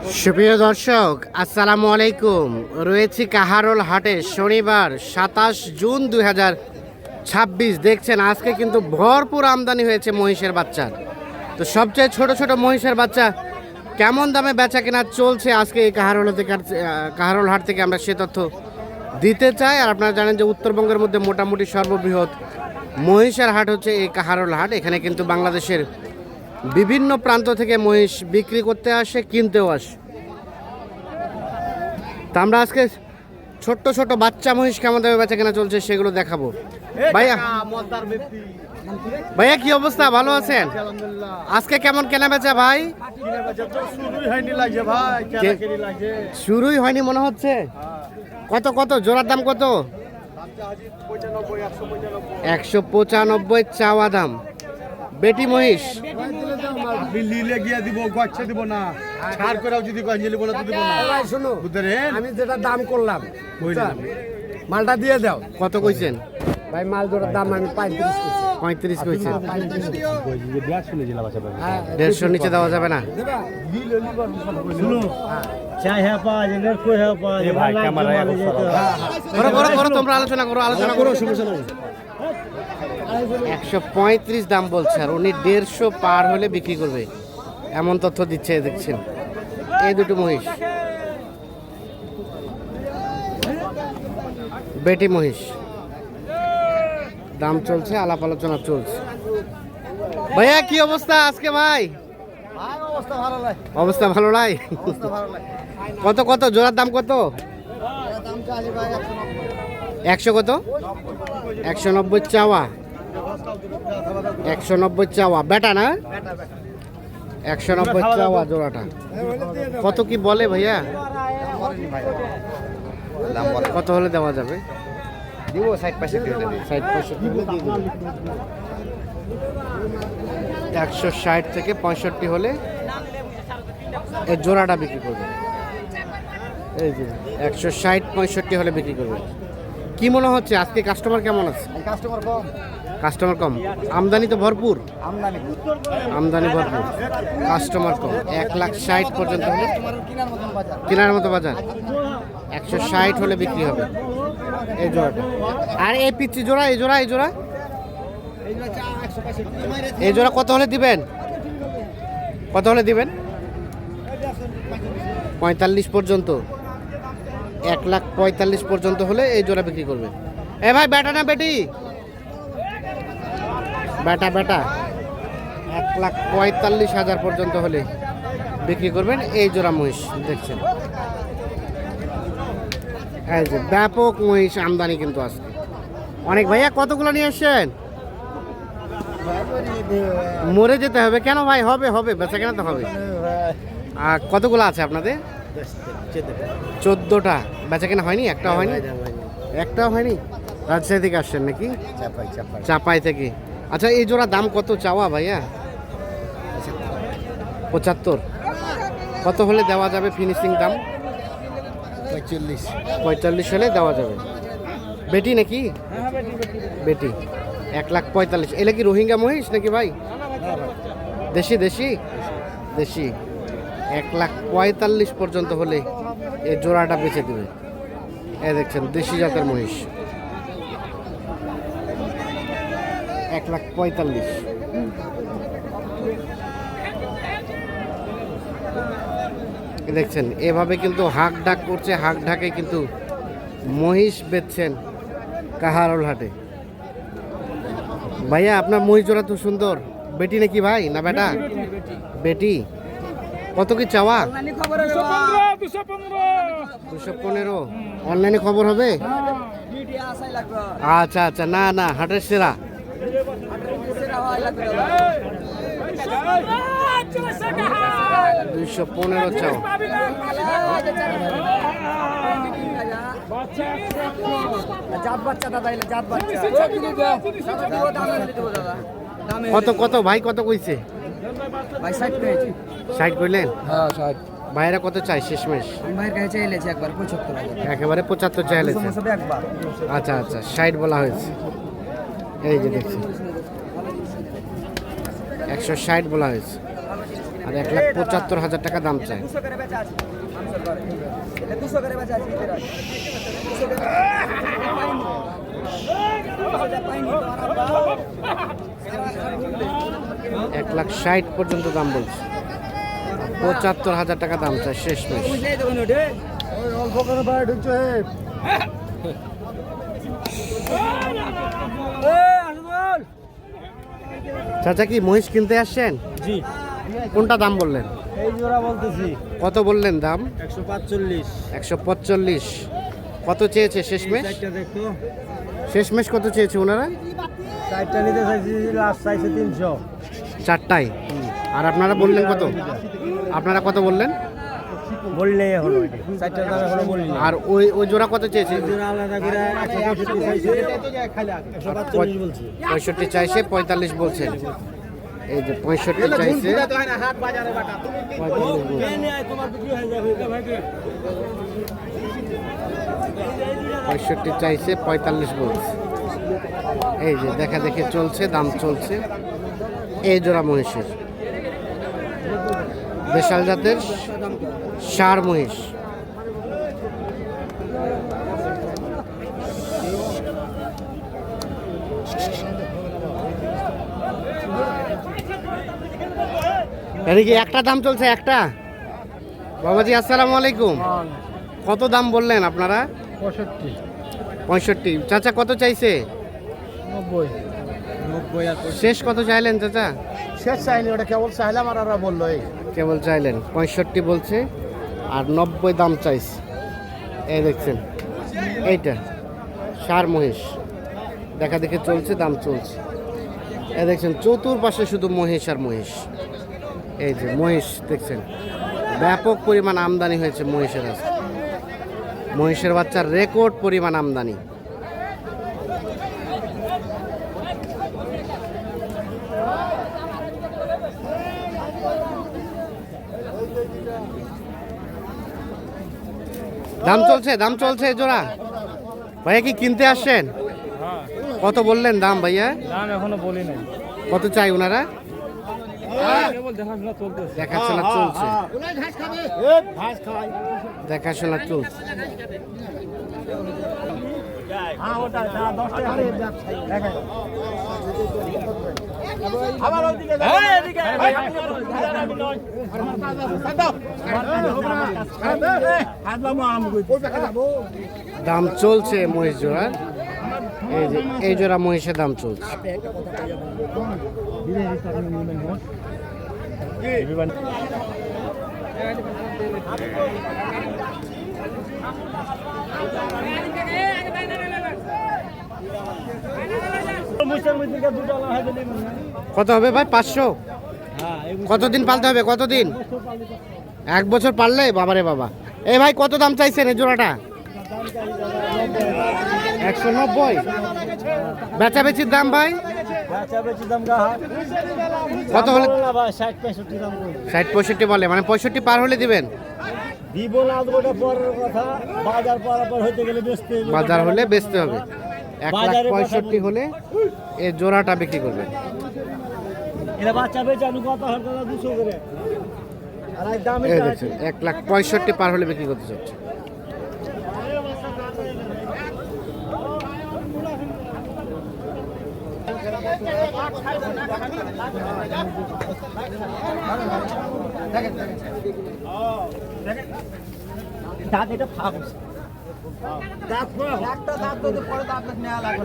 সুপ্রিয় দর্শক আসসালামু আলাইকুম। রয়েছি কাহারোল হাটে শনিবার 27 জুন 2026। দেখছেন আজকে কিন্তু ভরপুর আমদানি হয়েছে মহিষের বাচ্চার। তো সবচেয়ে ছোট ছোট মহিষের বাচ্চা কেমন দামে বেচা কেনা চলছে আজকে এই কাহারোল হাট থেকে আমরা সে তথ্য দিতে চাই। আর আপনারা জানেন যে উত্তরবঙ্গের মধ্যে মোটামুটি সর্ববৃহৎ মহিষের হাট হচ্ছে এই কাহারোল হাট। এখানে কিন্তু বাংলাদেশের বিভিন্ন প্রান্ত থেকে মহিষ বিক্রি করতে আসে, কিনতেও আসে। তা আমরা আজকে ছোট্ট ছোট বাচ্চা মহিষ কেমন দামে বেচা কেনা চলছে সেগুলো দেখাবো। ভাইয়া ভাইয়া কি অবস্থা, ভালো আছেন? আজকে কেমন কেনা বেচা ভাই? শুরুই হয়নি মনে হচ্ছে। কত কত জোড়ার দাম কত? 195 চাওয়া দাম। বেটি মহিষ আমি যেটা দাম করলাম মালটা দিয়ে দাও। কত কইছেন ভাই? মাল জোড়ার দাম আমি 35 কইছেন। 150 নিচে দেওয়া যাবে না। তোমরা আলোচনা করো 135 দাম বলছে, আর উনি 150 পার হলে বিক্রি করবে এমন তথ্য দিচ্ছে। দেখছেন এই দুটো মহিষ, বেটি মহিষ, দাম চলছে, আলাপ আলোচনা চলছে। ভাইয়া কি অবস্থা আজকে ভাই? অবস্থা ভালো নাই। কত কত জোড়ার দাম কত? 100 কত? 190 চাওয়া। 190 চাওয়া বেটা না? 190 চাওয়া জোড়াটা। কত কি বলে ভাইয়া? কত হলে দেওয়া যাবে? 160 থেকে 65 হলে এই জোড়াটা বিক্রি করবে। এই যে 160-65 হলে বিক্রি করবে। কি মনে হচ্ছে আজকে কাস্টমার কেমন আছে? কাস্টমার কম, আমদানি তো ভরপুর। আমদানি ভরপুর, কাস্টমার কম। 160,000 পর্যন্ত হলে কেনার মতো বাজার। 160 হলে বিক্রি হবে এই জোড়াটা। আর এই পিচ্ছি জোড়া, এই জোড়া এই জোড়া কত হলে দিবেন? কত হলে দিবেন? 45 পর্যন্ত। 1,45,000 পর্যন্ত হলে এই জোড়া বিক্রি করবে। এ ভাই বেটা না বেটি? বেটা। 1,45,000 পর্যন্ত হলে বিক্রি করবেন এই জোড়া মহিষ। দেখছেন এই যে ব্যাপক মহিষ আমদানি কিন্তু আজকে অনেক। ভাইয়া কতগুলো নিয়ে আসছেন? মরে যেতে হবে কেন ভাই? হবে বেচা কেনা তো হবে। আর কতগুলো আছে আপনাদের? 14টা। বেচা কেনা হয়নি? একটাও হয়নি? একটাও হয়নি। রাজশাহী থেকে আসছেন নাকি? চাপাই থেকে। আচ্ছা এই জোড়া দাম কত চাওয়া ভাইয়া? 75। কত হলে দেওয়া যাবে ফিনিশিং দাম? 45 হলে দেওয়া যাবে। বেটি নাকি? বেটি। 1,45,000। এলে কি রোহিঙ্গা মহিষ নাকি ভাই? দেশি 1,45,000 পর্যন্ত হলে এই জোড়াটা বেচে দেবে। এ দেখছেন দেশি জাতের মহিষ। 1,45,000। দেখছেন এভাবে কিন্তু হাঁক ডাক করছে, হাঁক ঢাকে কিন্তু মহিষ বেচছেন কাহারোল হাটে। ভাইয়া আপনার মহিষ জোড়া তো সুন্দর। বেটি নাকি ভাই না বেটা? বেটি। কত কি চাওয়া? 215। অনলাইনে খবর হবে? আচ্ছা না হাটের সেরা। 215 চাও। কত কত ভাই কত কইছে? 60 কইলেন? ভাইরা কত চাই শেষমেশ? একেবারে 75 চাইলেছে। আচ্ছা 60 বলা হয়েছে। এই যে দেখছি 160 বলা হয়েছে। আর 1,75,000 টাকা দাম চায়। এক লাখ 60 পর্যন্ত দাম বলছে, 75,000 টাকা দাম চায় শেষ মেশ। চাচা কি মহিষ কিনতে আসছেন? জি, কোনটা দাম বললেন? এই জোড়া বলতেছি কত বললেন দাম? 145। 145। কত চেয়েছে শেষমেশ? চারটা দেখতো, শেষমেশ কত চেয়েছে ওনারা? চারটা নিতে চাইছি, লাস্ট চাইছে 300। চারটায়। আর আপনারা বললেন কত? আপনারা কত বললেন? বললে হলো, চারটা দাম এখনো বললি। আর ওই ওই জোড়া কত চেয়েছে? জোড়া আলাদা করে 165 চাইছে, 145 বলছি। 65 চাইছে, 45 বলছেন। এই যে 65 চাইছে, 65 চাইছে, 45 বলছে। এই যে দেখা দেখে চলছে, দাম চলছে। এই জোড়া মহিষের, দেশাল জাতের ষাঁড় মহিষ। এদিকে একটা দাম চলছে একটা। বাবাজি আসসালামু আলাইকুম। কত দাম বললেন আপনারা? 65, 65। চাচা কত চাইছে? 90, 90 আর শেষ কত চাইলেন চাচা? শেষ চাইনি, ওটা কেবল চাইলাম আর ওরা বললো এই কেবল চাইলেন। 65 বলছে আর 90 দাম চাইছে। এই দেখছেন এইটা ষাঁড় মহিষ, দেখা দেখে চলছে, দাম চলছে। এই দেখছেন চতুর্পাশে শুধু মহিষ আর মহিষ। এই যে মহিষ দেখছেন, ব্যাপক পরিমাণ আমদানি হয়েছে মহিষের। আজকে মহিষের বাচ্চার রেকর্ড পরিমাণ আমদানি। দাম চলছে, দাম চলছে এই জোড়া। ভাইয়া কি কিনতে আসছেন? কত বললেন দাম ভাইয়া? দাম এখনো বলি নাই, কত চাই ওনারা? কেবল দেখাশোনা চলতেছে। দেখাশোনা চলছে, ঘাস খাওয়াই। দেখাশোনা চলছে। হ্যাঁ, ওটা 10 টাকা করে দেখাই। আবার ওইদিকে যাও, এদিকে ভাই, আপনি আমি নয়। দাম চলছে মহিষ জোড়ার। এই যে এই জোড়া মহিষের দাম চলছে। কত হবে ভাই? 500। কতদিন পালতে হবে? কতদিন? 1 বছর পারলে? বাবারে বাবা। এই ভাই কত দাম চাইছেন এই জোড়াটা? 190। বেচাবেচির দাম ভাই কত হলে? 60-65 বলে, মানে 65 পার হলে দিবেন? বাজার হলে বেচতে হবে। 1,65,000 হলে এই জোড়াটা বিক্রি করবেন। এই দেখছেন 1,65,000 পার হলে বিক্রি করতে চাচ্ছে।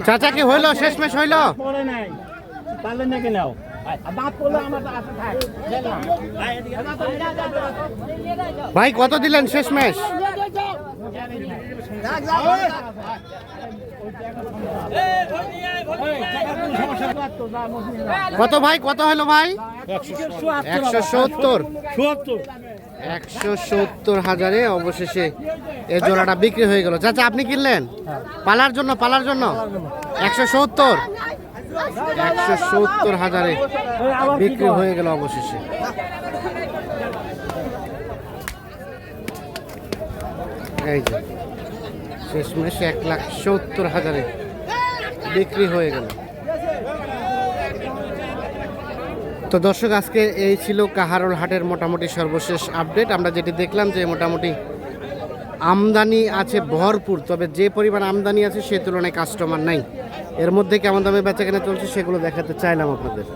চাচা কি হইলো? শেষমেশ হইলো? ভাই কত দিলেন শেষমেশ? কত ভাই? কত হলো ভাই? 170। 170,000 অবশেষে এই জোড়াটা বিক্রি হয়ে গেল। চাচা আপনি কিনলেন পালার জন্য? পালার জন্য 170,000 বিক্রি হয়ে গেল অবশেষে। এই যে শেষমেশ 1,70,000 বিক্রি হয়ে গেল। তো দর্শক আজকে এই ছিল কাহারোল হাটের মোটামুটি সর্বশেষ আপডেট। আমরা যেটি দেখলাম যে মোটামুটি আমদানি আছে ভরপুর, তবে যে পরিমাণ আমদানি আছে সে তুলনায় কাস্টমার নাই। এর মধ্যে কেমন দামে বেচাকেনা চলছে সেগুলো দেখাতে চাইলাম আপনাদের।